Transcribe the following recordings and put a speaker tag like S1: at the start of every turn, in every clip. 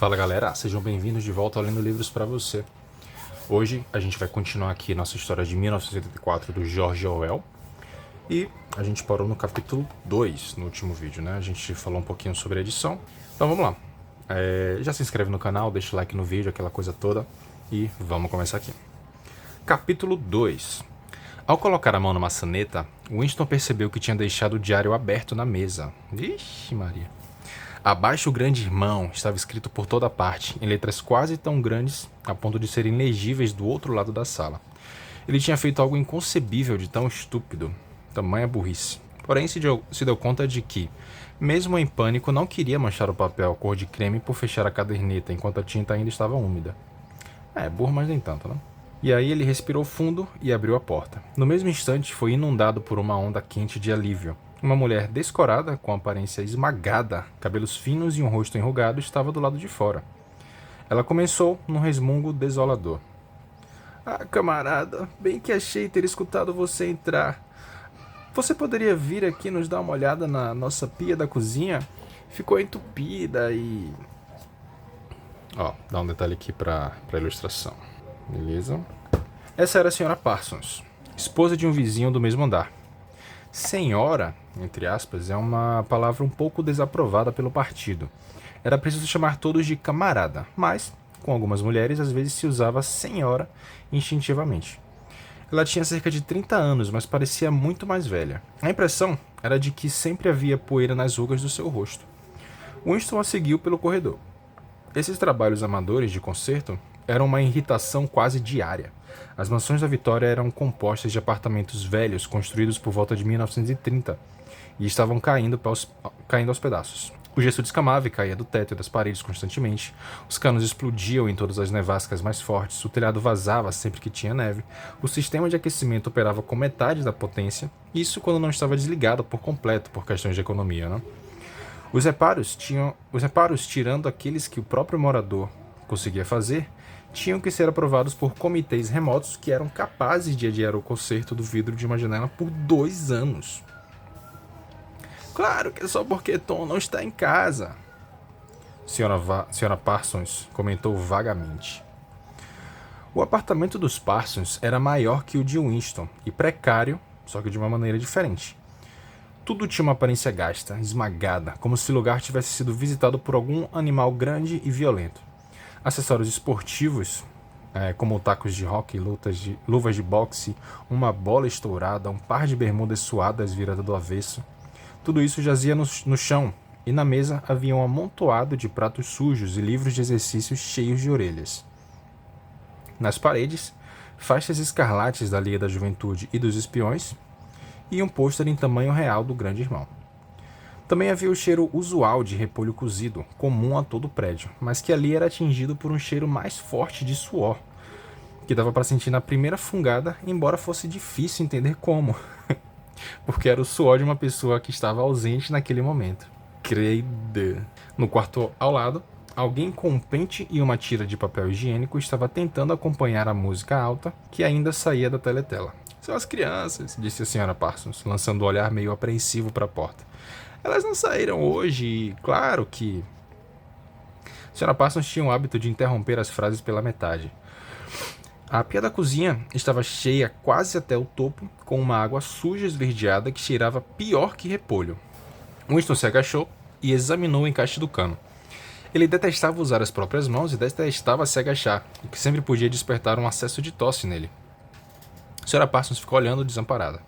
S1: Fala galera, sejam bem-vindos de volta ao Lendo Livros para você. Hoje a gente vai continuar aqui nossa história de 1984 do George Orwell. E a gente parou no capítulo 2 no último vídeo, né? A gente falou um pouquinho sobre a edição. Então vamos lá. Já se inscreve no canal, deixa o like no vídeo, aquela coisa toda. E vamos começar aqui. Capítulo 2. Ao colocar a mão na maçaneta, Winston percebeu que tinha deixado o diário aberto na mesa. Vixe Maria. Abaixo o grande irmão estava escrito por toda parte, em letras quase tão grandes a ponto de serem legíveis do outro lado da sala. Ele tinha feito algo inconcebível de tão estúpido, tamanha burrice. Porém se deu conta de que, mesmo em pânico, não queria manchar o papel cor de creme por fechar a caderneta enquanto a tinta ainda estava úmida. Burro, mas nem tanto, né? E aí ele respirou fundo e abriu a porta. No mesmo instante foi inundado por uma onda quente de alívio. Uma mulher descorada, com aparência esmagada, cabelos finos e um rosto enrugado, estava do lado de fora. Ela começou num resmungo desolador. Ah, camarada, bem que achei ter escutado você entrar. Você poderia vir aqui nos dar uma olhada na nossa pia da cozinha? Ficou entupida e... dá um detalhe aqui para ilustração. Beleza? Essa era a senhora Parsons, esposa de um vizinho do mesmo andar. Senhora, entre aspas, é uma palavra um pouco desaprovada pelo partido. Era preciso chamar todos de camarada, mas, com algumas mulheres, às vezes se usava senhora instintivamente. Ela tinha cerca de 30 anos, mas parecia muito mais velha. A impressão era de que sempre havia poeira nas rugas do seu rosto. Winston a seguiu pelo corredor. Esses trabalhos amadores de concerto eram uma irritação quase diária. As mansões da Vitória eram compostas de apartamentos velhos construídos por volta de 1930 e estavam caindo aos pedaços. O gesso descamava e caía do teto e das paredes constantemente, os canos explodiam em todas as nevascas mais fortes, o telhado vazava sempre que tinha neve, o sistema de aquecimento operava com metade da potência, isso quando não estava desligado por completo por questões de economia, né? Os reparos, tirando aqueles que o próprio morador conseguia fazer, tinham que ser aprovados por comitês remotos que eram capazes de adiar o conserto do vidro de uma janela por 2 anos. Claro que é só porque Tom não está em casa, Sra. Parsons comentou vagamente. O apartamento dos Parsons era maior que o de Winston e precário, só que de uma maneira diferente. Tudo tinha uma aparência gasta, esmagada, como se o lugar tivesse sido visitado por algum animal grande e violento. Acessórios esportivos, como tacos de hóquei, luvas de boxe, uma bola estourada, um par de bermudas suadas viradas do avesso. Tudo isso jazia no chão, e na mesa havia um amontoado de pratos sujos e livros de exercícios cheios de orelhas. Nas paredes, faixas escarlates da Liga da Juventude e dos Espiões, e um pôster em tamanho real do Grande Irmão. Também havia o cheiro usual de repolho cozido, comum a todo o prédio, mas que ali era atingido por um cheiro mais forte de suor, que dava para sentir na primeira fungada, embora fosse difícil entender como, porque era o suor de uma pessoa que estava ausente naquele momento. Credo. No quarto ao lado, alguém com um pente e uma tira de papel higiênico estava tentando acompanhar a música alta que ainda saía da teletela. São as crianças, disse a Sra. Parsons, lançando um olhar meio apreensivo para a porta. Elas não saíram hoje e, claro que... Sra. Parsons tinha o hábito de interromper as frases pela metade. A pia da cozinha estava cheia quase até o topo, com uma água suja esverdeada que cheirava pior que repolho. Winston se agachou e examinou o encaixe do cano. Ele detestava usar as próprias mãos e detestava se agachar, o que sempre podia despertar um acesso de tosse nele. Sra. Parsons ficou olhando desamparada.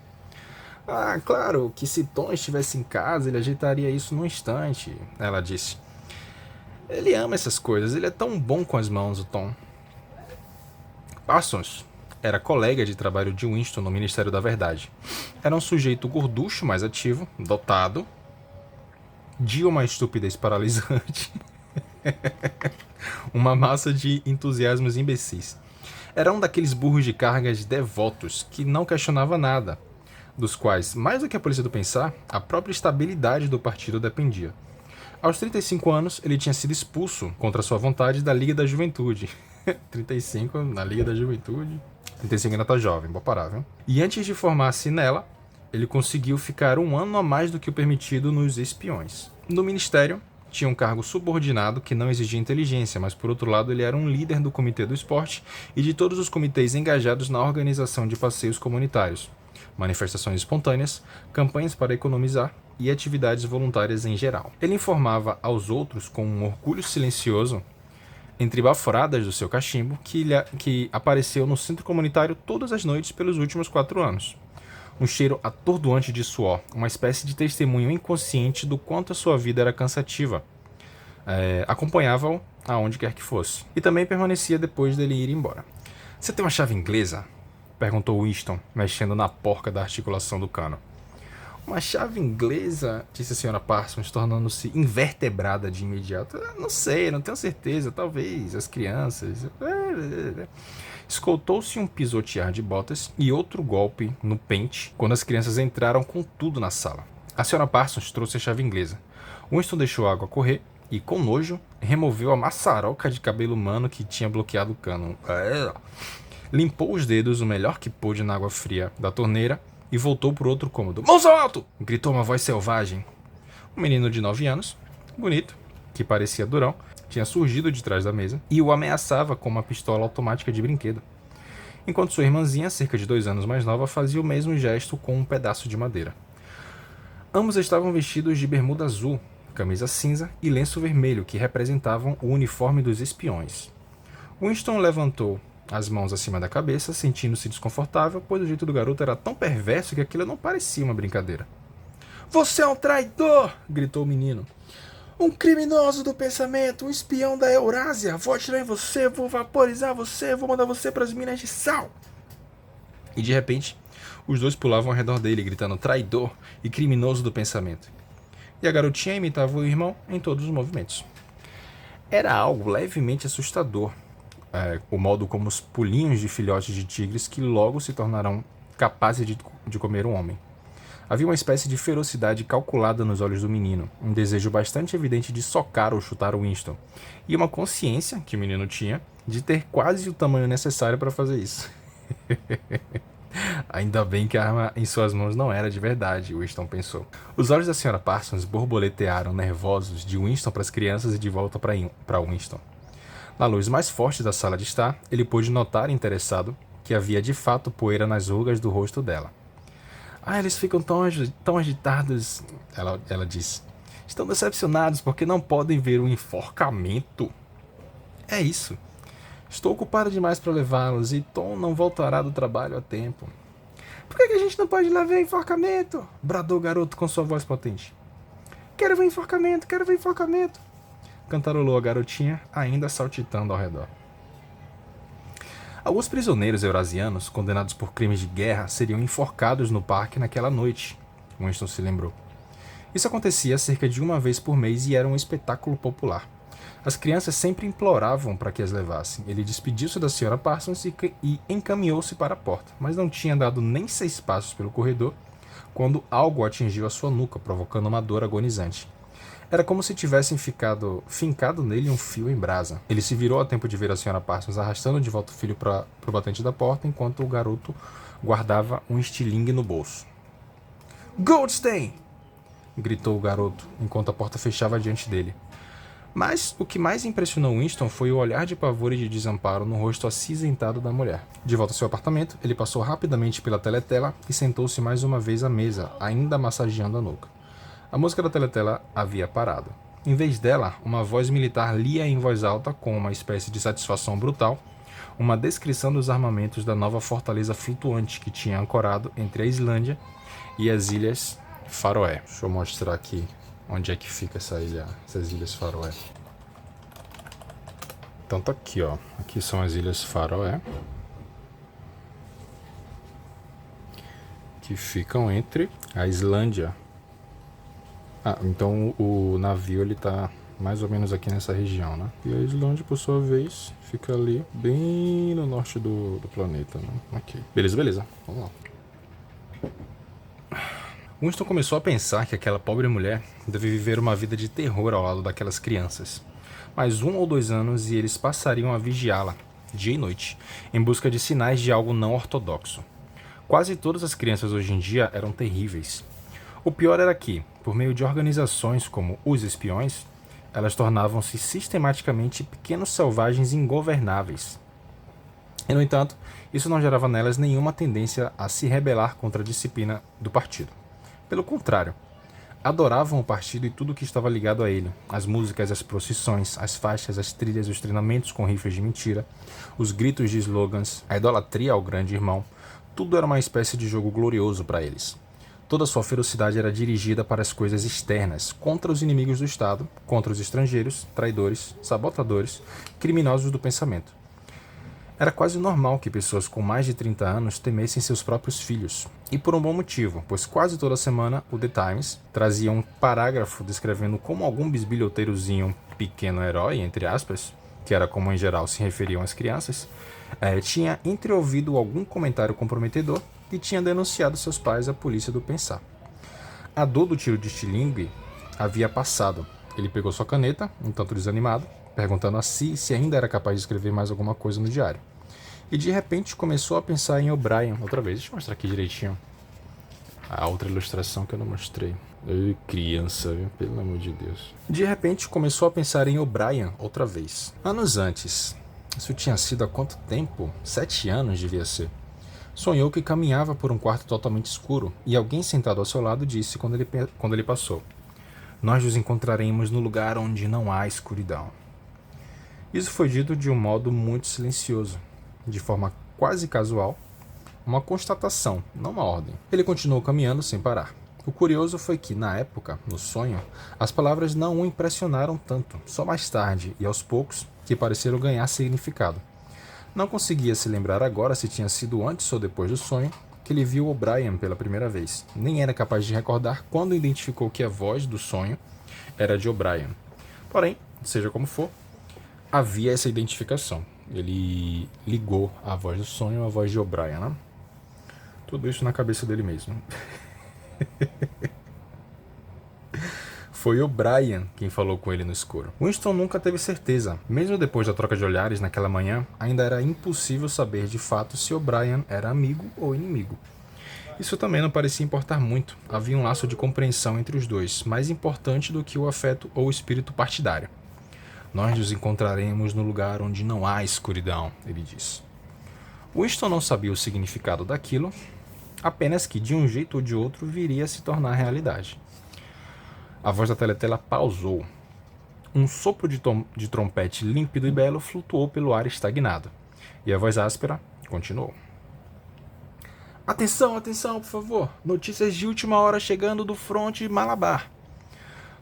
S1: Ah, claro que se Tom estivesse em casa, ele ajeitaria isso num instante, ela disse. Ele ama essas coisas, ele é tão bom com as mãos, o Tom. Parsons era colega de trabalho de Winston no Ministério da Verdade. Era um sujeito gorducho, mais ativo, dotado de uma estupidez paralisante, uma massa de entusiasmos imbecis. Era um daqueles burros de cargas devotos que não questionava nada, dos quais, mais do que a polícia do pensar, a própria estabilidade do partido dependia. Aos 35 anos, ele tinha sido expulso, contra sua vontade, da Liga da Juventude. 35 na Liga da Juventude. 35 ainda tá jovem, vou parar, viu? E antes de formar-se nela, ele conseguiu ficar 1 ano a mais do que o permitido nos Espiões. No Ministério, tinha um cargo subordinado que não exigia inteligência, mas por outro lado ele era um líder do comitê do esporte e de todos os comitês engajados na organização de passeios comunitários, manifestações espontâneas, campanhas para economizar e atividades voluntárias em geral. Ele informava aos outros com um orgulho silencioso, entre baforadas do seu cachimbo, que apareceu no centro comunitário todas as noites pelos últimos 4 anos. Um cheiro atordoante de suor, uma espécie de testemunho inconsciente do quanto a sua vida era cansativa. Acompanhava-o aonde quer que fosse. E também permanecia depois dele ir embora. "Você tem uma chave inglesa?" perguntou Winston, mexendo na porca da articulação do cano. "Uma chave inglesa?" disse a Sra. Parsons, tornando-se invertebrada de imediato. "Não sei, não tenho certeza. Talvez as crianças..." Escoltou-se um pisotear de botas e outro golpe no pente quando as crianças entraram com tudo na sala. A Sra. Parsons trouxe a chave inglesa. Winston deixou a água correr e, com nojo, removeu a maçaroca de cabelo humano que tinha bloqueado o cano. Limpou os dedos o melhor que pôde na água fria da torneira e voltou para o outro cômodo. "Mãos ao alto!" gritou uma voz selvagem. Um menino de 9 anos, bonito, que parecia durão, tinha surgido de trás da mesa e o ameaçava com uma pistola automática de brinquedo, enquanto sua irmãzinha, cerca de 2 anos mais nova, fazia o mesmo gesto com um pedaço de madeira. Ambos estavam vestidos de bermuda azul, camisa cinza e lenço vermelho, que representavam o uniforme dos espiões. Winston levantou as mãos acima da cabeça, sentindo-se desconfortável, pois o jeito do garoto era tão perverso que aquilo não parecia uma brincadeira. "Você é um traidor!" gritou o menino. "Um criminoso do pensamento, um espião da Eurásia. Vou atirar em você, vou vaporizar você, vou mandar você para as minas de sal." E de repente, os dois pulavam ao redor dele, gritando traidor e criminoso do pensamento. E a garotinha imitava o irmão em todos os movimentos. Era algo levemente assustador, o modo como os pulinhos de filhotes de tigres que logo se tornarão capazes de comer um homem. Havia uma espécie de ferocidade calculada nos olhos do menino, um desejo bastante evidente de socar ou chutar o Winston, e uma consciência, que o menino tinha, de ter quase o tamanho necessário para fazer isso. Ainda bem que a arma em suas mãos não era de verdade, Winston pensou. Os olhos da Sra. Parsons borboletearam nervosos de Winston para as crianças e de volta para Winston. Na luz mais forte da sala de estar, ele pôde notar, interessado, que havia de fato poeira nas rugas do rosto dela. Eles ficam tão agitados, ela disse. Estão decepcionados porque não podem ver o enforcamento. É isso. Estou ocupada demais para levá-los e Tom não voltará do trabalho a tempo. Por que a gente não pode ir lá ver o enforcamento? Bradou o garoto com sua voz potente. Quero ver o enforcamento, quero ver o enforcamento. Cantarolou a garotinha, ainda saltitando ao redor. Alguns prisioneiros eurasianos, condenados por crimes de guerra, seriam enforcados no parque naquela noite, Winston se lembrou. Isso acontecia cerca de uma vez por mês e era um espetáculo popular. As crianças sempre imploravam para que as levassem. Ele despediu-se da Sra. Parsons e encaminhou-se para a porta, mas não tinha dado nem 6 passos pelo corredor quando algo atingiu a sua nuca, provocando uma dor agonizante. Era como se tivessem fincado nele um fio em brasa. Ele se virou a tempo de ver a Sra. Parsons arrastando de volta o filho para o batente da porta, enquanto o garoto guardava um estilingue no bolso. Goldstein! Gritou o garoto, enquanto a porta fechava diante dele. Mas o que mais impressionou Winston foi o olhar de pavor e de desamparo no rosto acinzentado da mulher. De volta ao seu apartamento, ele passou rapidamente pela teletela e sentou-se mais uma vez à mesa, ainda massageando a nuca. A música da teletela havia parado. Em vez dela, uma voz militar lia em voz alta, com uma espécie de satisfação brutal, uma descrição dos armamentos da nova fortaleza flutuante que tinha ancorado entre a Islândia e as Ilhas Faroé. Deixa eu mostrar aqui onde é que fica essas Ilhas Faroé. Então tá aqui, ó. Aqui são as Ilhas Faroé, que ficam entre a Islândia. Então o navio ele tá mais ou menos aqui nessa região, né? E a Islândia, por sua vez, fica ali bem no norte do planeta, né? Ok. Beleza. Vamos lá. Winston começou a pensar que aquela pobre mulher deve viver uma vida de terror ao lado daquelas crianças. Mais 1 ou 2 anos e eles passariam a vigiá-la, dia e noite, em busca de sinais de algo não ortodoxo. Quase todas as crianças hoje em dia eram terríveis. O pior era que, por meio de organizações como os espiões, elas tornavam-se sistematicamente pequenos selvagens ingovernáveis. E, no entanto, isso não gerava nelas nenhuma tendência a se rebelar contra a disciplina do partido. Pelo contrário, adoravam o partido e tudo o que estava ligado a ele. As músicas, as procissões, as faixas, as trilhas, os treinamentos com rifles de mentira, os gritos de slogans, a idolatria ao grande irmão. Tudo era uma espécie de jogo glorioso para eles. Toda sua ferocidade era dirigida para as coisas externas, contra os inimigos do Estado, contra os estrangeiros, traidores, sabotadores, criminosos do pensamento. Era quase normal que pessoas com mais de 30 anos temessem seus próprios filhos. E por um bom motivo, pois quase toda semana o The Times trazia um parágrafo descrevendo como algum bisbilhoteirozinho pequeno herói, entre aspas, que era como em geral se referiam às crianças, tinha entreouvido algum comentário comprometedor e tinha denunciado seus pais à polícia do Pensar. A dor do tiro de estilingue havia passado. Ele pegou sua caneta, um tanto desanimado, perguntando a si se ainda era capaz de escrever mais alguma coisa no diário. E de repente começou a pensar em O'Brien outra vez. Deixa eu mostrar aqui direitinho a outra ilustração que eu não mostrei. Ei, criança, viu? Pelo amor de Deus. De repente começou a pensar em O'Brien outra vez. Anos antes. Isso tinha sido há quanto tempo? 7 anos devia ser. Sonhou que caminhava por um quarto totalmente escuro e alguém sentado ao seu lado disse quando ele passou: "Nós nos encontraremos no lugar onde não há escuridão." Isso foi dito de um modo muito silencioso, de forma quase casual, uma constatação, não uma ordem. Ele continuou caminhando sem parar. O curioso foi que, na época, no sonho, as palavras não o impressionaram tanto, só mais tarde e aos poucos que pareceram ganhar significado. Não conseguia se lembrar agora se tinha sido antes ou depois do sonho que ele viu O'Brien pela primeira vez. Nem era capaz de recordar quando identificou que a voz do sonho era de O'Brien. Porém, seja como for, havia essa identificação. Ele ligou a voz do sonho à voz de O'Brien, né? Tudo isso na cabeça dele mesmo. Foi O'Brien quem falou com ele no escuro. Winston nunca teve certeza. Mesmo depois da troca de olhares naquela manhã, ainda era impossível saber de fato se O'Brien era amigo ou inimigo. Isso também não parecia importar muito. Havia um laço de compreensão entre os dois, mais importante do que o afeto ou o espírito partidário. "Nós nos encontraremos no lugar onde não há escuridão", ele disse. Winston não sabia o significado daquilo, apenas que de um jeito ou de outro viria a se tornar realidade. A voz da Teletela pausou. Um sopro de trompete límpido e belo flutuou pelo ar estagnado. E a voz áspera continuou. "Atenção, atenção, por favor. Notícias de última hora chegando do fronte Malabar.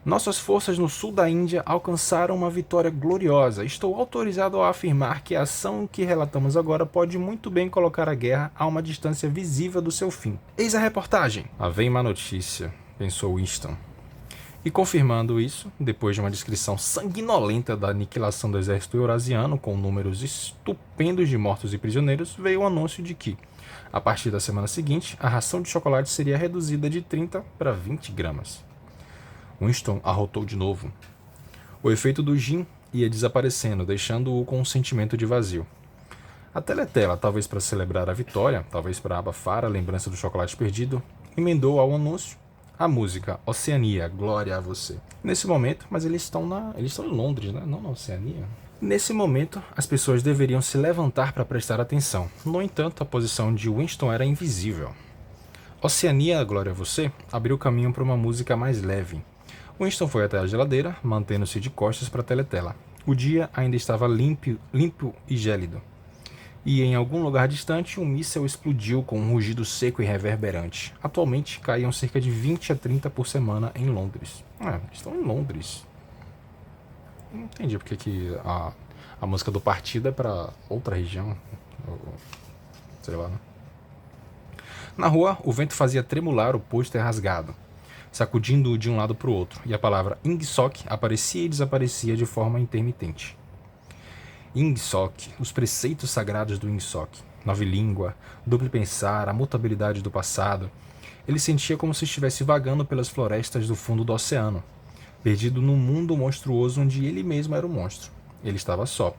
S1: Nossas forças no sul da Índia alcançaram uma vitória gloriosa. Estou autorizado a afirmar que a ação que relatamos agora pode muito bem colocar a guerra a uma distância visível do seu fim. Eis a reportagem." "Lá vem má notícia", pensou Winston. E confirmando isso, depois de uma descrição sanguinolenta da aniquilação do exército eurasiano com números estupendos de mortos e prisioneiros, veio o anúncio de que, a partir da semana seguinte, a ração de chocolate seria reduzida de 30 para 20 gramas. Winston arrotou de novo. O efeito do gin ia desaparecendo, deixando-o com um sentimento de vazio. A Teletela, talvez para celebrar a vitória, talvez para abafar a lembrança do chocolate perdido, emendou ao anúncio a música Oceania, Glória a Você. Nesse momento, mas eles estão em Londres, né? Não na Oceania. Nesse momento, as pessoas deveriam se levantar para prestar atenção. No entanto, a posição de Winston era invisível. Oceania, Glória a Você abriu caminho para uma música mais leve. Winston foi até a geladeira, mantendo-se de costas para a Teletela. O dia ainda estava limpo e gélido. E em algum lugar distante, um míssel explodiu com um rugido seco e reverberante. Atualmente, caíam cerca de 20 a 30 por semana em Londres. Estão em Londres. Não entendi porque que a música do partido é para outra região. Sei lá, né? Na rua, o vento fazia tremular o pôster rasgado, sacudindo-o de um lado para o outro, e a palavra Ingsoc aparecia e desaparecia de forma intermitente. Ingsoc, os preceitos sagrados do Ingsoc, nova língua, duplo pensar, a mutabilidade do passado. Ele sentia como se estivesse vagando pelas florestas do fundo do oceano, perdido num mundo monstruoso onde ele mesmo era o monstro. Ele estava só.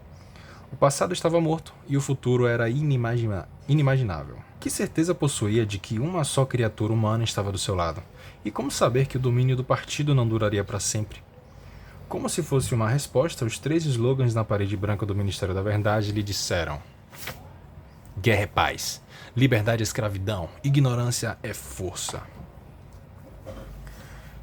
S1: O passado estava morto e o futuro era inimaginável. Que certeza possuía de que uma só criatura humana estava do seu lado? E como saber que o domínio do partido não duraria para sempre? Como se fosse uma resposta, os 3 slogans na parede branca do Ministério da Verdade lhe disseram: guerra é paz, liberdade é escravidão, ignorância é força.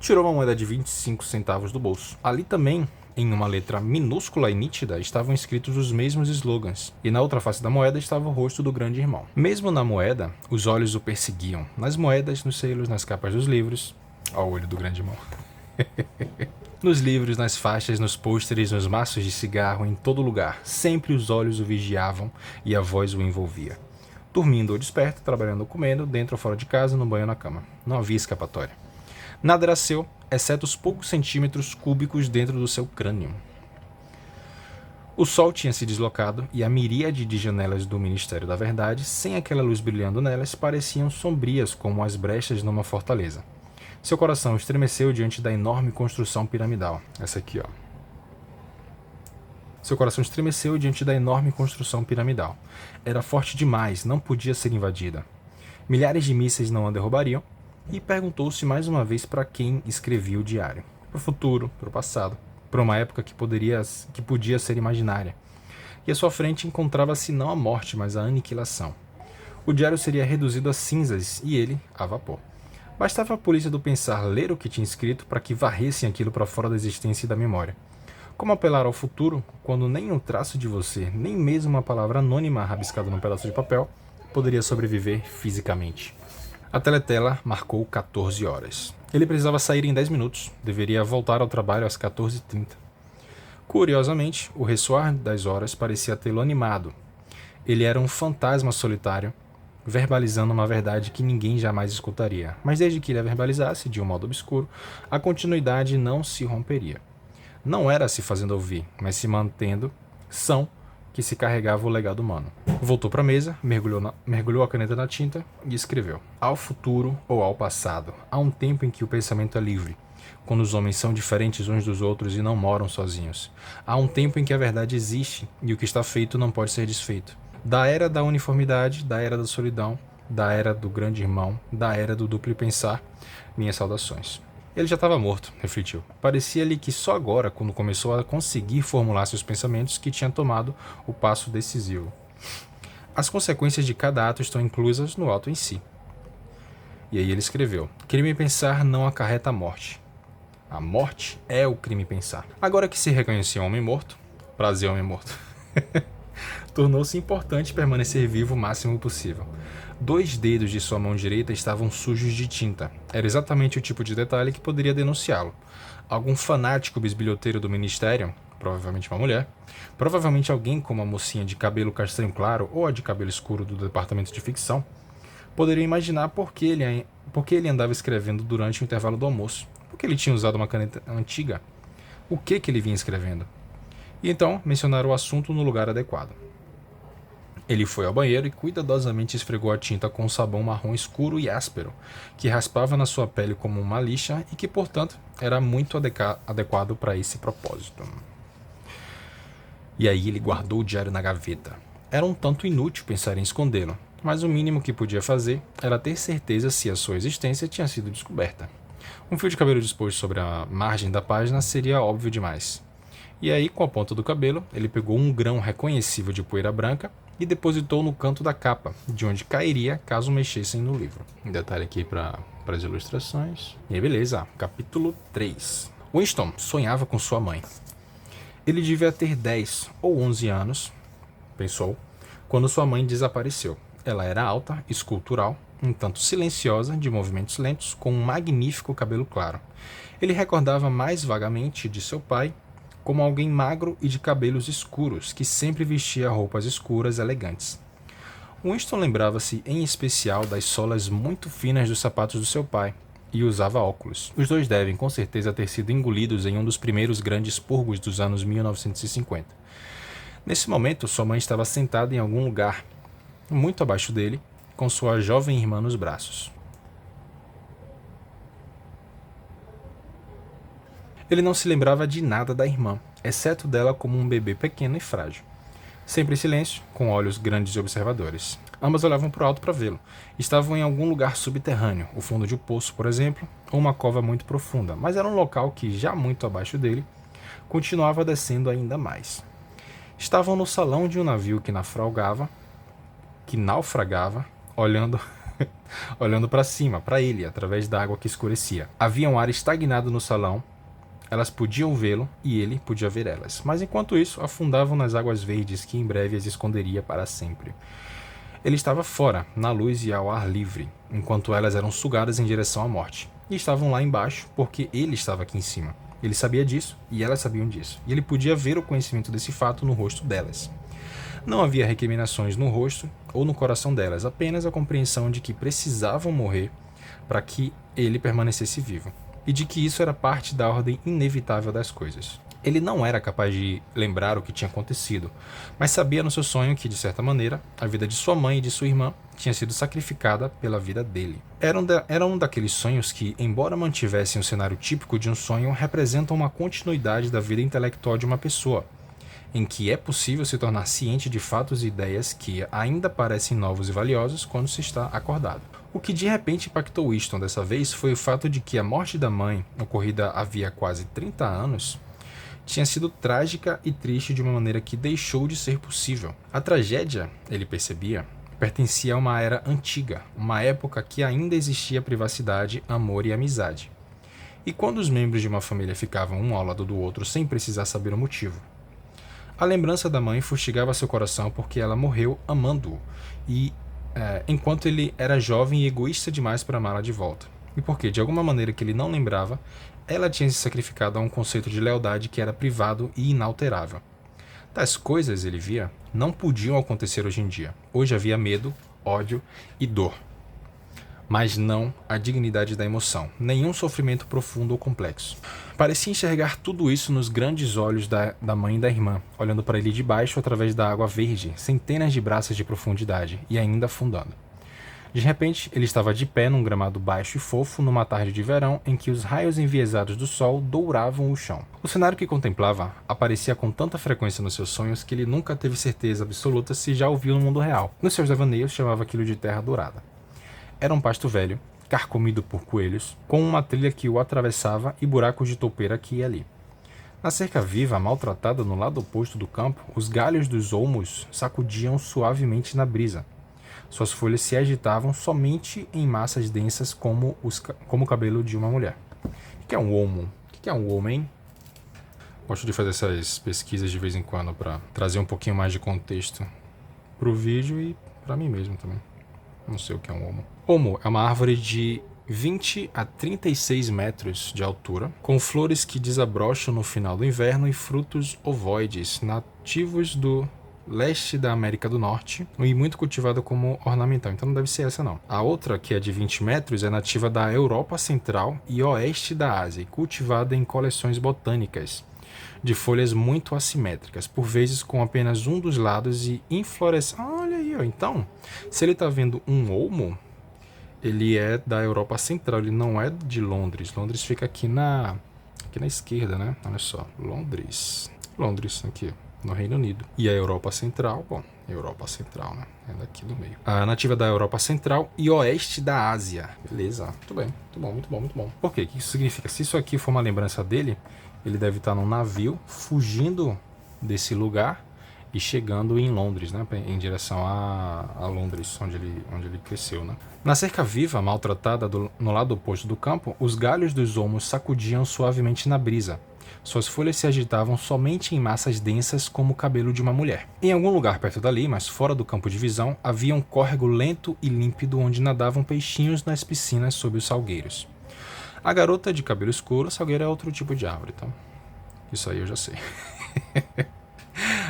S1: Tirou uma moeda de 25 centavos do bolso. Ali também, em uma letra minúscula e nítida, estavam escritos os mesmos slogans, e na outra face da moeda estava o rosto do grande irmão. Mesmo na moeda, os olhos o perseguiam. Nas moedas, nos selos, nas capas dos livros. Ó, o olho do grande irmão. Nos livros, nas faixas, nos pôsteres, nos maços de cigarro, em todo lugar. Sempre os olhos o vigiavam e a voz o envolvia. Dormindo ou desperto, trabalhando ou comendo, dentro ou fora de casa, no banho ou na cama. Não havia escapatória. Nada era seu, exceto os poucos centímetros cúbicos dentro do seu crânio. O sol tinha se deslocado e a miríade de janelas do Ministério da Verdade, sem aquela luz brilhando nelas, pareciam sombrias como as brechas numa fortaleza. Seu coração estremeceu diante da enorme construção piramidal. Essa aqui, ó. Seu coração estremeceu diante da enorme construção piramidal. Era forte demais, não podia ser invadida. Milhares de mísseis não a derrubariam, e perguntou-se mais uma vez para quem escrevia o diário. Para o futuro, para o passado, para uma época que podia ser imaginária. E à sua frente encontrava-se não a morte, mas a aniquilação. O diário seria reduzido a cinzas e ele a vapor. Bastava a polícia do pensar ler o que tinha escrito para que varressem aquilo para fora da existência e da memória. Como apelar ao futuro quando nem um traço de você, nem mesmo uma palavra anônima rabiscada num pedaço de papel, poderia sobreviver fisicamente? A teletela marcou 14 horas. Ele precisava sair em 10 minutos, deveria voltar ao trabalho às 14h30. Curiosamente, o ressoar das horas parecia tê-lo animado. Ele era um fantasma solitário, verbalizando uma verdade que ninguém jamais escutaria. Mas desde que ele a verbalizasse, de um modo obscuro, a continuidade não se romperia. Não era se fazendo ouvir, mas se mantendo são que se carregava o legado humano. Voltou para a mesa, mergulhou a caneta na tinta e escreveu: ao futuro ou ao passado, há um tempo em que o pensamento é livre, quando os homens são diferentes uns dos outros e não moram sozinhos. Há um tempo em que a verdade existe e o que está feito não pode ser desfeito. Da era da uniformidade, da era da solidão, da era do grande irmão, da era do duplo pensar, minhas saudações. Ele já estava morto, refletiu. Parecia-lhe que só agora, quando começou a conseguir formular seus pensamentos, que tinha tomado o passo decisivo. As consequências de cada ato estão inclusas no ato em si. E aí ele escreveu: crime pensar não acarreta a morte. A morte é o crime pensar. Agora que se reconhecia um homem morto, prazer homem morto, tornou-se importante permanecer vivo o máximo possível. 2 dedos de sua mão direita estavam sujos de tinta. Era exatamente o tipo de detalhe que poderia denunciá-lo. Algum fanático bisbilhoteiro do ministério, provavelmente uma mulher, provavelmente alguém como a mocinha de cabelo castanho claro ou a de cabelo escuro do departamento de ficção, poderia imaginar por que ele andava escrevendo durante o intervalo do almoço. Por que ele tinha usado uma caneta antiga? O que ele vinha escrevendo? E então mencionar o assunto no lugar adequado. Ele foi ao banheiro e cuidadosamente esfregou a tinta com um sabão marrom escuro e áspero, que raspava na sua pele como uma lixa e que, portanto, era muito adequado para esse propósito. E aí ele guardou o diário na gaveta. Era um tanto inútil pensar em escondê-lo, mas o mínimo que podia fazer era ter certeza se a sua existência tinha sido descoberta. Um fio de cabelo disposto sobre a margem da página seria óbvio demais. E aí, com a ponta do cabelo, ele pegou um grão reconhecível de poeira branca e depositou no canto da capa, de onde cairia caso mexessem no livro. Um detalhe aqui para as ilustrações. E aí, beleza. Capítulo 3. Winston sonhava com sua mãe. Ele devia ter 10 ou 11 anos, pensou, quando sua mãe desapareceu. Ela era alta, escultural, um tanto silenciosa, de movimentos lentos, com um magnífico cabelo claro. Ele recordava mais vagamente de seu pai como alguém magro e de cabelos escuros, que sempre vestia roupas escuras elegantes. Winston lembrava-se em especial das solas muito finas dos sapatos do seu pai, e usava óculos. Os dois devem, com certeza, ter sido engolidos em um dos primeiros grandes purgos dos anos 1950. Nesse momento, sua mãe estava sentada em algum lugar, muito abaixo dele, com sua jovem irmã nos braços. Ele não se lembrava de nada da irmã, exceto dela como um bebê pequeno e frágil. Sempre em silêncio, com olhos grandes e observadores. Ambas olhavam para o alto para vê-lo. Estavam em algum lugar subterrâneo, o fundo de um poço, por exemplo, ou uma cova muito profunda, mas era um local que, já muito abaixo dele, continuava descendo ainda mais. Estavam no salão de um navio que naufragava, olhando olhando para cima, para ele, através da água que escurecia. Havia um ar estagnado no salão. Elas podiam vê-lo e ele podia ver elas. Mas enquanto isso, afundavam nas águas verdes que em breve as esconderia para sempre. Ele estava fora, na luz e ao ar livre, enquanto elas eram sugadas em direção à morte. E estavam lá embaixo porque ele estava aqui em cima. Ele sabia disso e elas sabiam disso. E ele podia ver o conhecimento desse fato no rosto delas. Não havia recriminações no rosto ou no coração delas, apenas a compreensão de que precisavam morrer para que ele permanecesse vivo, e de que isso era parte da ordem inevitável das coisas. Ele não era capaz de lembrar o que tinha acontecido, mas sabia no seu sonho que, de certa maneira, a vida de sua mãe e de sua irmã tinha sido sacrificada pela vida dele. Era um daqueles sonhos que, embora mantivessem o cenário típico de um sonho, representam uma continuidade da vida intelectual de uma pessoa, em que é possível se tornar ciente de fatos e ideias que ainda parecem novos e valiosos quando se está acordado. O que de repente impactou Easton dessa vez foi o fato de que a morte da mãe, ocorrida havia quase 30 anos, tinha sido trágica e triste de uma maneira que deixou de ser possível. A tragédia, ele percebia, pertencia a uma era antiga, uma época que ainda existia privacidade, amor e amizade. E quando os membros de uma família ficavam um ao lado do outro sem precisar saber o motivo. A lembrança da mãe fustigava seu coração porque ela morreu amando-o, enquanto ele era jovem e egoísta demais para amá-la de volta. E porque, de alguma maneira que ele não lembrava, ela tinha se sacrificado a um conceito de lealdade que era privado e inalterável. Tais coisas, ele via, não podiam acontecer hoje em dia. Hoje havia medo, ódio e dor. Mas não a dignidade da emoção, nenhum sofrimento profundo ou complexo. Parecia enxergar tudo isso nos grandes olhos da mãe e da irmã, olhando para ele de baixo através da água verde, centenas de braças de profundidade, e ainda afundando. De repente, ele estava de pé num gramado baixo e fofo numa tarde de verão em que os raios enviesados do sol douravam o chão. O cenário que contemplava aparecia com tanta frequência nos seus sonhos que ele nunca teve certeza absoluta se já o viu no mundo real. Nos seus devaneios, chamava aquilo de terra dourada. Era um pasto velho, carcomido por coelhos, com uma trilha que o atravessava e buracos de toupeira aqui e ali. Na cerca viva, maltratada no lado oposto do campo, os galhos dos olmos sacudiam suavemente na brisa. Suas folhas se agitavam somente em massas densas como o cabelo de uma mulher. O que é um olmo? O que é um homem? Gosto de fazer essas pesquisas de vez em quando para trazer um pouquinho mais de contexto para o vídeo e para mim mesmo também. Não sei o que é um olmo. Olmo é uma árvore de 20 a 36 metros de altura, com flores que desabrocham no final do inverno e frutos ovoides, nativos do leste da América do Norte e muito cultivada como ornamental, então não deve ser essa não. A outra, que é de 20 metros, é nativa da Europa Central e Oeste da Ásia e cultivada em coleções botânicas, de folhas muito assimétricas, por vezes com apenas um dos lados e inflorescência. Olha aí, ó. Então, se ele está vendo um olmo, ele é da Europa Central, ele não é de Londres. Londres fica aqui na esquerda, né? Olha só, Londres, aqui, no Reino Unido. E a Europa Central, bom, Europa Central, né? É daqui do meio. A nativa da Europa Central e Oeste da Ásia. Beleza, muito bem, muito bom. Por quê? O que isso significa? Se isso aqui for uma lembrança dele, ele deve estar num navio, fugindo desse lugar e chegando em Londres, né, em direção a Londres, onde ele cresceu, né. Na cerca viva, maltratada no lado oposto do campo, os galhos dos olmos sacudiam suavemente na brisa. Suas folhas se agitavam somente em massas densas como o cabelo de uma mulher. Em algum lugar perto dali, mas fora do campo de visão, havia um córrego lento e límpido onde nadavam peixinhos nas piscinas sob os salgueiros. A garota de cabelo escuro, salgueiro é outro tipo de árvore, tá? Isso aí eu já sei.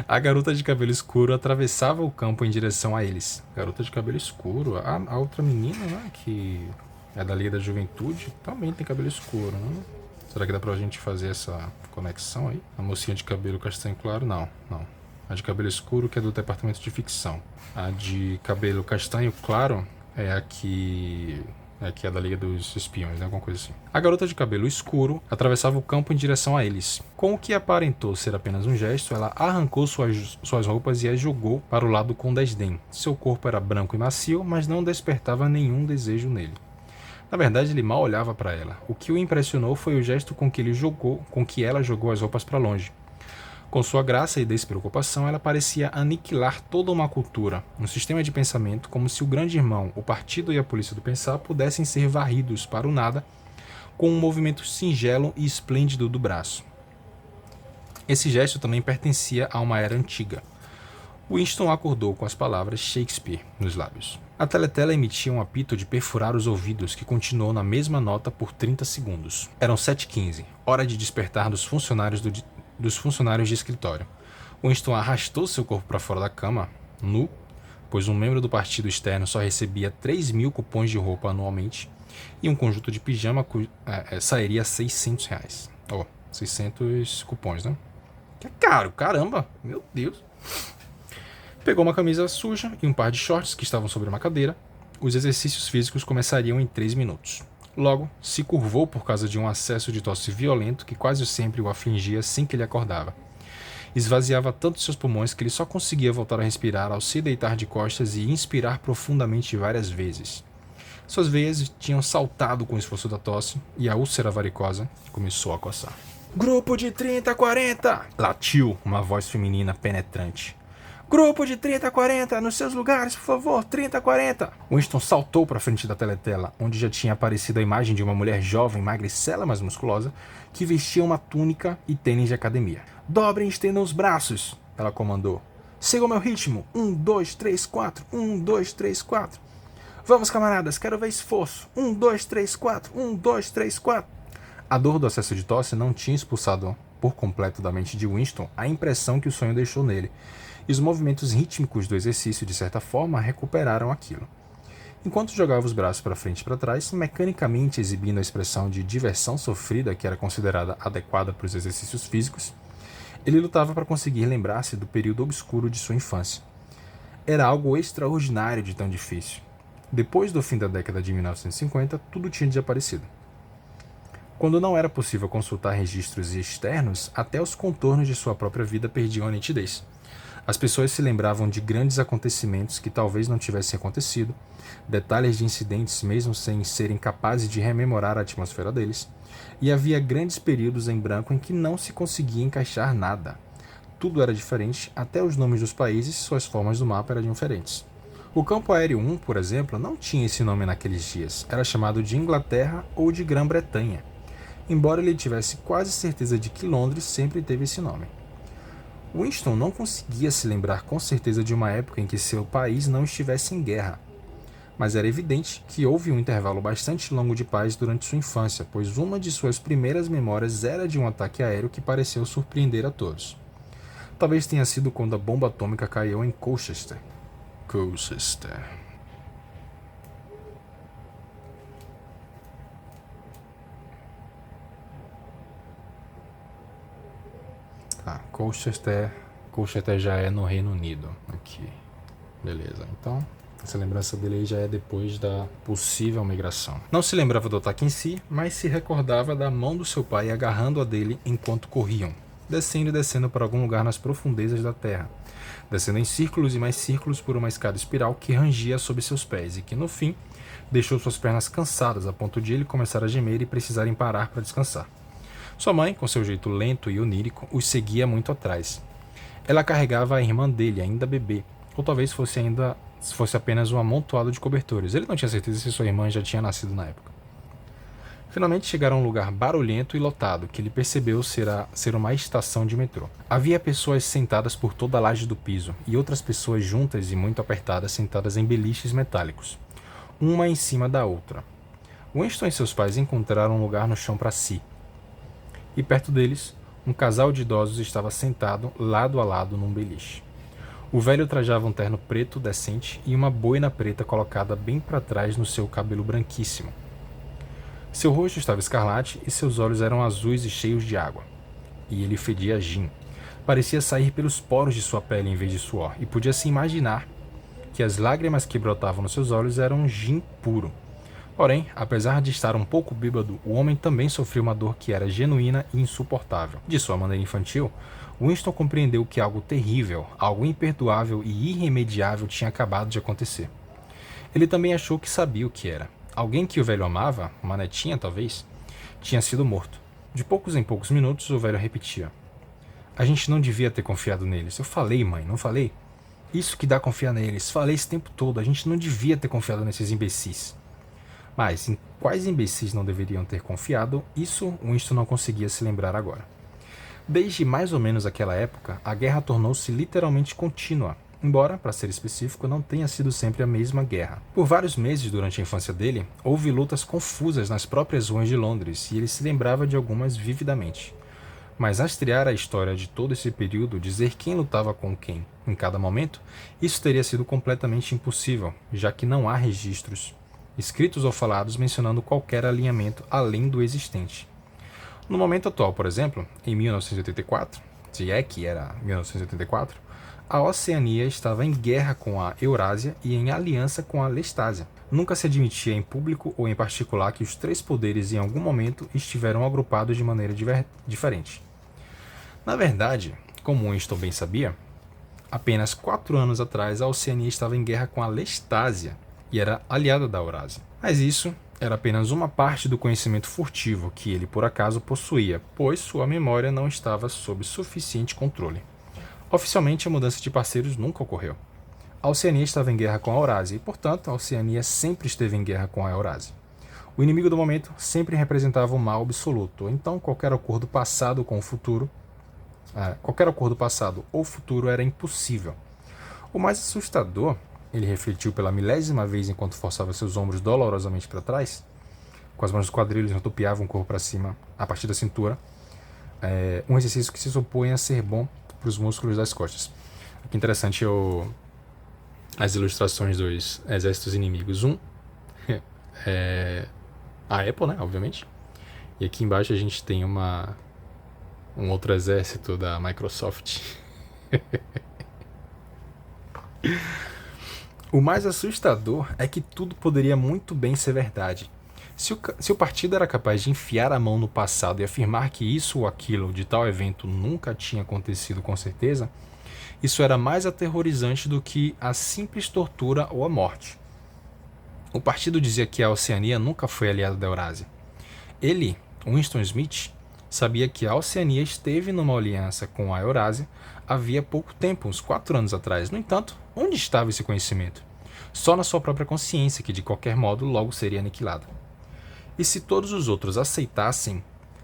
S1: A garota de cabelo escuro atravessava o campo em direção a eles. Garota de cabelo escuro, a outra menina, né, que é da Liga da Juventude, também tem cabelo escuro, né? Será que dá pra gente fazer essa conexão aí? A mocinha de cabelo castanho claro, não. A de cabelo escuro que é do departamento de ficção. A de cabelo castanho claro é a que é da Liga dos Espiões, né? Alguma coisa assim. A garota de cabelo escuro atravessava o campo em direção a eles. Com o que aparentou ser apenas um gesto, ela arrancou suas roupas e as jogou para o lado com desdém. Seu corpo era branco e macio, mas não despertava nenhum desejo nele. Na verdade, ele mal olhava para ela. O que o impressionou foi o gesto com que ela jogou as roupas para longe. Com sua graça e despreocupação, ela parecia aniquilar toda uma cultura, um sistema de pensamento, como se o grande irmão, o partido e a polícia do pensar pudessem ser varridos para o nada com um movimento singelo e esplêndido do braço. Esse gesto também pertencia a uma era antiga. Winston acordou com as palavras Shakespeare nos lábios. A teletela emitia um apito de perfurar os ouvidos que continuou na mesma nota por 30 segundos. Eram 7h15, hora de despertar dos funcionários de escritório. Winston arrastou seu corpo para fora da cama, nu, pois um membro do partido externo só recebia 3.000 cupons de roupa anualmente e um conjunto de pijama sairia R$600. 600 cupons, né? Que é caro, caramba, meu Deus. Pegou uma camisa suja e um par de shorts que estavam sobre uma cadeira. Os exercícios físicos começariam em 3 minutos. Logo, se curvou por causa de um acesso de tosse violento que quase sempre o afligia assim que ele acordava. Esvaziava tanto seus pulmões que ele só conseguia voltar a respirar ao se deitar de costas e inspirar profundamente várias vezes. Suas veias tinham saltado com o esforço da tosse e a úlcera varicosa começou a coçar. Grupo de 30-40! Latiu uma voz feminina penetrante. Grupo de 30-40, nos seus lugares, por favor, 30-40. Winston saltou para frente da teletela, onde já tinha aparecido a imagem de uma mulher jovem, magricela, mas musculosa, que vestia uma túnica e tênis de academia. Dobrem e estendam os braços, ela comandou. Sigam meu ritmo. 1, 2, 3, 4. 1, 2, 3, 4. Vamos, camaradas, quero ver esforço. 1, 2, 3, 4. 1, 2, 3, 4. A dor do acesso de tosse não tinha expulsado por completo da mente de Winston a impressão que o sonho deixou nele, e os movimentos rítmicos do exercício, de certa forma, recuperaram aquilo. Enquanto jogava os braços para frente e para trás, mecanicamente exibindo a expressão de diversão sofrida que era considerada adequada para os exercícios físicos, ele lutava para conseguir lembrar-se do período obscuro de sua infância. Era algo extraordinário de tão difícil. Depois do fim da década de 1950, tudo tinha desaparecido. Quando não era possível consultar registros externos, até os contornos de sua própria vida perdiam a nitidez. As pessoas se lembravam de grandes acontecimentos que talvez não tivessem acontecido, detalhes de incidentes mesmo sem serem capazes de rememorar a atmosfera deles, e havia grandes períodos em branco em que não se conseguia encaixar nada. Tudo era diferente, até os nomes dos países e suas formas do mapa eram diferentes. O Campo Aéreo 1, por exemplo, não tinha esse nome naqueles dias, era chamado de Inglaterra ou de Grã-Bretanha, embora ele tivesse quase certeza de que Londres sempre teve esse nome. Winston não conseguia se lembrar com certeza de uma época em que seu país não estivesse em guerra, mas era evidente que houve um intervalo bastante longo de paz durante sua infância, pois uma de suas primeiras memórias era de um ataque aéreo que pareceu surpreender a todos. Talvez tenha sido quando a bomba atômica caiu em Colchester. Colchester já é no Reino Unido. Aqui. Beleza, então essa lembrança dele aí já é depois da possível migração. Não se lembrava do ataque em si, mas se recordava da mão do seu pai agarrando a dele enquanto corriam, descendo e descendo para algum lugar nas profundezas da terra, descendo em círculos e mais círculos por uma escada espiral que rangia sob seus pés e que, no fim, deixou suas pernas cansadas a ponto de ele começar a gemer e precisarem parar para descansar. Sua mãe, com seu jeito lento e onírico, os seguia muito atrás. Ela carregava a irmã dele, ainda bebê, ou talvez fosse apenas um amontoado de cobertores. Ele não tinha certeza se sua irmã já tinha nascido na época. Finalmente chegaram a um lugar barulhento e lotado, que ele percebeu ser uma estação de metrô. Havia pessoas sentadas por toda a laje do piso, e outras pessoas juntas e muito apertadas sentadas em beliches metálicos, uma em cima da outra. Winston e seus pais encontraram um lugar no chão para si. E perto deles, um casal de idosos estava sentado lado a lado num beliche. O velho trajava um terno preto decente e uma boina preta colocada bem para trás no seu cabelo branquíssimo. Seu rosto estava escarlate e seus olhos eram azuis e cheios de água. E ele fedia a gin. Parecia sair pelos poros de sua pele em vez de suor, e podia-se imaginar que as lágrimas que brotavam nos seus olhos eram gin puro. Porém, apesar de estar um pouco bêbado, o homem também sofreu uma dor que era genuína e insuportável. De sua maneira infantil, Winston compreendeu que algo terrível, algo imperdoável e irremediável tinha acabado de acontecer. Ele também achou que sabia o que era. Alguém que o velho amava, uma netinha talvez, tinha sido morto. De poucos em poucos minutos, o velho repetia: a gente não devia ter confiado neles. Eu falei, mãe, não falei? Isso que dá confiar neles. Falei esse tempo todo. A gente não devia ter confiado nesses imbecis. Mas em quais imbecis não deveriam ter confiado, isso Winston não conseguia se lembrar agora. Desde mais ou menos aquela época, a guerra tornou-se literalmente contínua, embora, para ser específico, não tenha sido sempre a mesma guerra. Por vários meses durante a infância dele, houve lutas confusas nas próprias ruas de Londres e ele se lembrava de algumas vividamente. Mas rastrear a história de todo esse período, dizer quem lutava com quem em cada momento, isso teria sido completamente impossível, já que não há registros, escritos ou falados, mencionando qualquer alinhamento além do existente. No momento atual, por exemplo, em 1984, se é que era 1984, a Oceania estava em guerra com a Eurásia e em aliança com a Lestásia. Nunca se admitia em público ou em particular que os três poderes em algum momento estiveram agrupados de maneira diferente. Na verdade, como Winston bem sabia, apenas 4 anos atrás a Oceania estava em guerra com a Lestásia e era aliada da Eurásia. Mas isso era apenas uma parte do conhecimento furtivo que ele por acaso possuía, pois sua memória não estava sob suficiente controle. Oficialmente, a mudança de parceiros nunca ocorreu. A Oceania estava em guerra com a Eurásia e, portanto, a Oceania sempre esteve em guerra com a Eurásia. O inimigo do momento sempre representava o mal absoluto, então qualquer acordo passado ou futuro era impossível. O mais assustador, ele refletiu pela milésima vez enquanto forçava seus ombros dolorosamente para trás, com as mãos nos quadrilhos rodopiavam o corpo para cima a partir da cintura, um exercício que se supõe a ser bom para os músculos das costas. Aqui interessante as ilustrações dos exércitos inimigos. É a Apple, né, obviamente. E aqui embaixo a gente tem um outro exército da Microsoft. O mais assustador é que tudo poderia muito bem ser verdade. Se o partido era capaz de enfiar a mão no passado e afirmar que isso ou aquilo de tal evento nunca tinha acontecido com certeza, isso era mais aterrorizante do que a simples tortura ou a morte. O partido dizia que a Oceania nunca foi aliada da Eurásia. Ele, Winston Smith, sabia que a Oceania esteve numa aliança com a Eurásia havia pouco tempo, uns 4 anos atrás. No entanto, onde estava esse conhecimento? Só na sua própria consciência, que de qualquer modo logo seria aniquilada. E se todos os outros aceitassem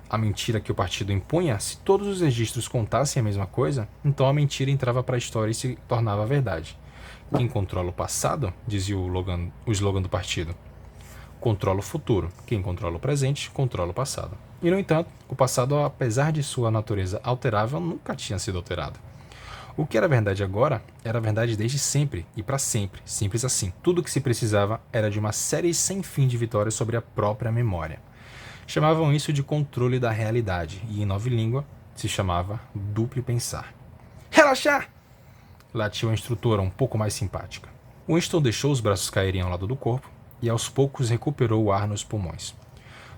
S1: a mentira que o partido impunha, se todos os registros contassem a mesma coisa, então a mentira entrava para a história e se tornava verdade. Quem controla o passado, dizia o slogan do partido, controla o futuro. Quem controla o presente, controla o passado. E, no entanto, o passado, apesar de sua natureza alterável, nunca tinha sido alterado. O que era verdade agora, era verdade desde sempre e para sempre, simples assim. Tudo o que se precisava era de uma série sem fim de vitórias sobre a própria memória. Chamavam isso de controle da realidade, e em nova língua se chamava duplo pensar. Relaxar! Latiu a instrutora, um pouco mais simpática. Winston deixou os braços caírem ao lado do corpo e aos poucos recuperou o ar nos pulmões.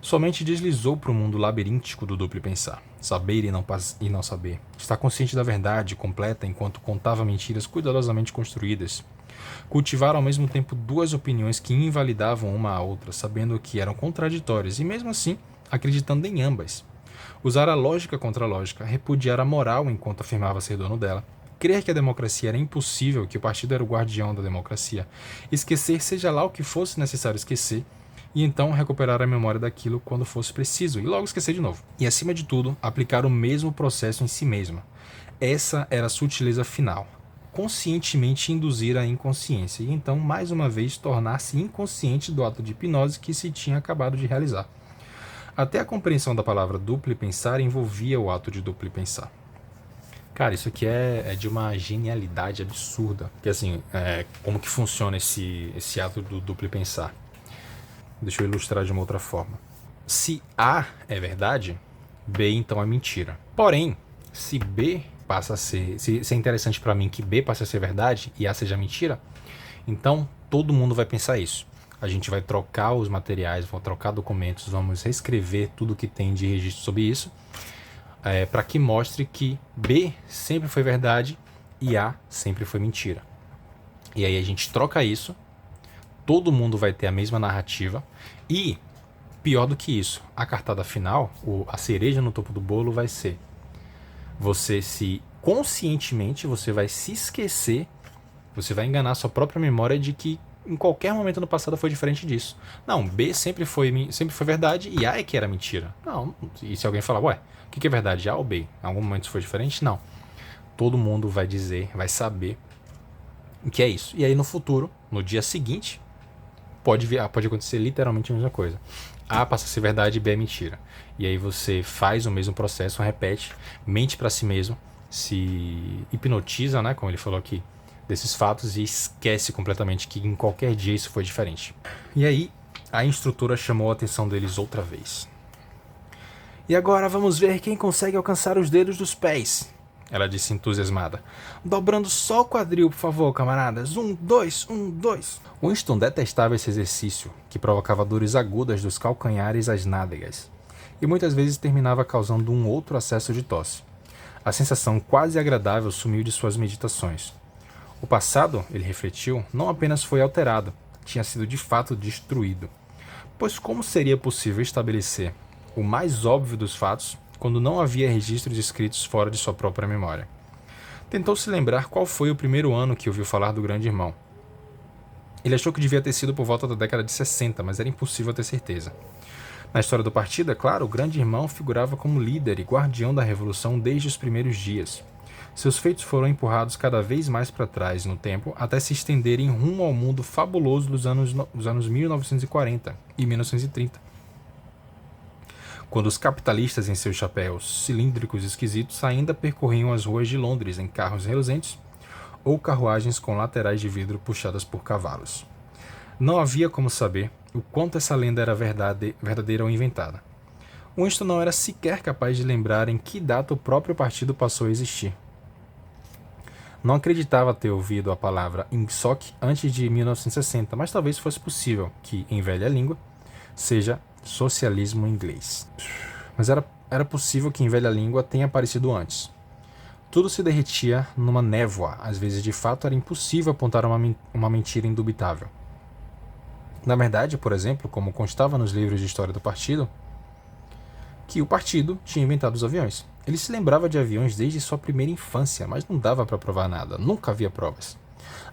S1: Sua mente deslizou para o mundo labiríntico do duplo pensar. Saber e não saber. Estar consciente da verdade completa enquanto contava mentiras cuidadosamente construídas. Cultivar ao mesmo tempo 2 opiniões que invalidavam uma a outra, sabendo que eram contraditórias e mesmo assim acreditando em ambas. Usar a lógica contra a lógica, repudiar a moral enquanto afirmava ser dono dela, crer que a democracia era impossível, que o partido era o guardião da democracia, esquecer seja lá o que fosse necessário esquecer, e então recuperar a memória daquilo quando fosse preciso, e logo esquecer de novo. E acima de tudo, aplicar o mesmo processo em si mesma. Essa era a sutileza final. Conscientemente induzir a inconsciência, e então, mais uma vez, tornar-se inconsciente do ato de hipnose que se tinha acabado de realizar. Até a compreensão da palavra duplo pensar envolvia o ato de duplo pensar. Cara, isso aqui é de uma genialidade absurda. Que assim, como que funciona esse ato do duplo pensar? Deixa eu ilustrar de uma outra forma. Se A é verdade, B então é mentira. Porém, se B passa a ser... Se é interessante para mim que B passe a ser verdade e A seja mentira, então todo mundo vai pensar isso. A gente vai trocar os materiais, vamos trocar documentos, vamos reescrever tudo que tem de registro sobre isso, para que mostre que B sempre foi verdade e A sempre foi mentira. E aí a gente troca isso, todo mundo vai ter a mesma narrativa e, pior do que isso, a cartada final, a cereja no topo do bolo vai ser você conscientemente, você vai se esquecer, você vai enganar sua própria memória de que em qualquer momento no passado foi diferente disso. Não, B sempre foi verdade e A é que era mentira. Não, e se alguém falar, ué, o que é verdade, A ou B? Em algum momento isso foi diferente? Não. Todo mundo vai dizer, vai saber o que é isso. E aí no futuro, no dia seguinte, pode acontecer literalmente a mesma coisa. A passa a ser verdade e B é mentira. E aí você faz o mesmo processo, repete, mente para si mesmo, se hipnotiza, né, como ele falou aqui, desses fatos e esquece completamente que em qualquer dia isso foi diferente. E aí a instrutora chamou a atenção deles outra vez. E agora vamos ver quem consegue alcançar os dedos dos pés, ela disse entusiasmada. Dobrando só o quadril, por favor, camaradas. 1, 2, 1, 2. Winston detestava esse exercício, que provocava dores agudas dos calcanhares às nádegas, e muitas vezes terminava causando um outro acesso de tosse. A sensação quase agradável sumiu de suas meditações. O passado, ele refletiu, não apenas foi alterado, tinha sido de fato destruído. Pois como seria possível estabelecer o mais óbvio dos fatos quando não havia registros escritos fora de sua própria memória? Tentou se lembrar qual foi o primeiro ano que ouviu falar do Grande Irmão. Ele achou que devia ter sido por volta da década de 60, mas era impossível ter certeza. Na história do partido, é claro, o Grande Irmão figurava como líder e guardião da Revolução desde os primeiros dias. Seus feitos foram empurrados cada vez mais para trás no tempo até se estenderem rumo ao mundo fabuloso dos anos 1940 e 1930. Quando os capitalistas em seus chapéus cilíndricos esquisitos ainda percorriam as ruas de Londres em carros reluzentes ou carruagens com laterais de vidro puxadas por cavalos. Não havia como saber o quanto essa lenda era verdadeira ou inventada. Winston não era sequer capaz de lembrar em que data o próprio partido passou a existir. Não acreditava ter ouvido a palavra INSOC antes de 1960, mas talvez fosse possível que, em velha língua, seja socialismo inglês. Mas era possível que em velha língua tenha aparecido antes. Tudo se derretia numa névoa, às vezes de fato era impossível apontar uma mentira indubitável. Na verdade, por exemplo, como constava nos livros de história do partido, que o partido tinha inventado os aviões. Ele se lembrava de aviões desde sua primeira infância, mas não dava para provar nada, nunca havia provas.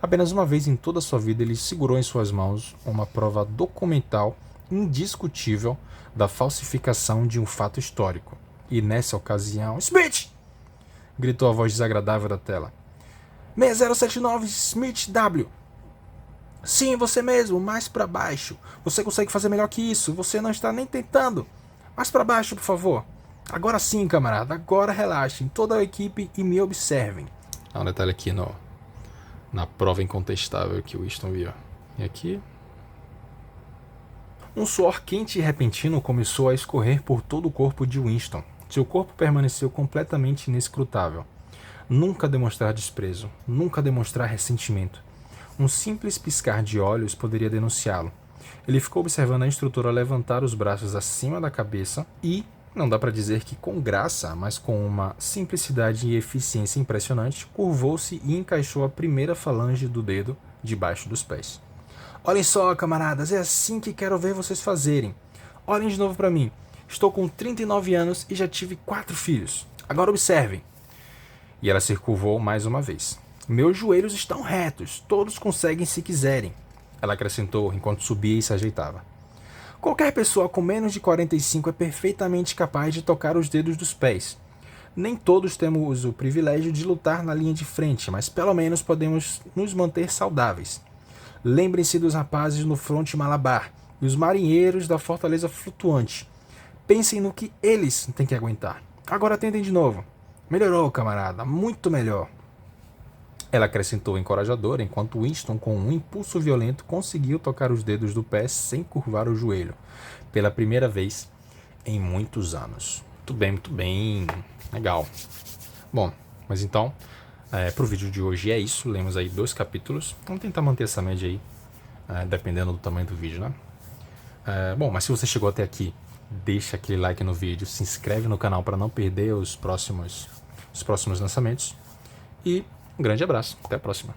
S1: Apenas uma vez em toda a sua vida ele segurou em suas mãos uma prova documental indiscutível da falsificação de um fato histórico. E nessa ocasião... Smith! Gritou a voz desagradável da tela. 6079 Smith W. Sim, você mesmo, mais para baixo. Você consegue fazer melhor que isso, você não está nem tentando. Mais para baixo, por favor. Agora sim, camarada, agora relaxem, toda a equipe e me observem. Há um detalhe aqui na prova incontestável que o Winston viu. E aqui... Um suor quente e repentino começou a escorrer por todo o corpo de Winston. Seu corpo permaneceu completamente inescrutável. Nunca demonstrar desprezo, nunca demonstrar ressentimento. Um simples piscar de olhos poderia denunciá-lo. Ele ficou observando a instrutora levantar os braços acima da cabeça e, não dá para dizer que com graça, mas com uma simplicidade e eficiência impressionante, curvou-se e encaixou a primeira falange do dedo debaixo dos pés. Olhem só, camaradas, é assim que quero ver vocês fazerem. Olhem de novo para mim. Estou com 39 anos e já tive 4 filhos. Agora observem. E ela se curvou mais uma vez. Meus joelhos estão retos, todos conseguem se quiserem. Ela acrescentou enquanto subia e se ajeitava. Qualquer pessoa com menos de 45 é perfeitamente capaz de tocar os dedos dos pés. Nem todos temos o privilégio de lutar na linha de frente, mas pelo menos podemos nos manter saudáveis. Lembrem-se dos rapazes no fronte Malabar e os marinheiros da fortaleza flutuante. Pensem no que eles têm que aguentar. Agora tentem de novo. Melhorou, camarada, muito melhor. Ela acrescentou encorajadora, enquanto Winston, com um impulso violento, conseguiu tocar os dedos do pé sem curvar o joelho, pela primeira vez em muitos anos. Muito bem, legal. Bom, mas então, para o vídeo de hoje é isso, lemos aí 2 capítulos, vamos tentar manter essa média aí, dependendo do tamanho do vídeo, né? Bom, mas se você chegou até aqui, deixa aquele like no vídeo, se inscreve no canal para não perder os próximos lançamentos e um grande abraço, até a próxima.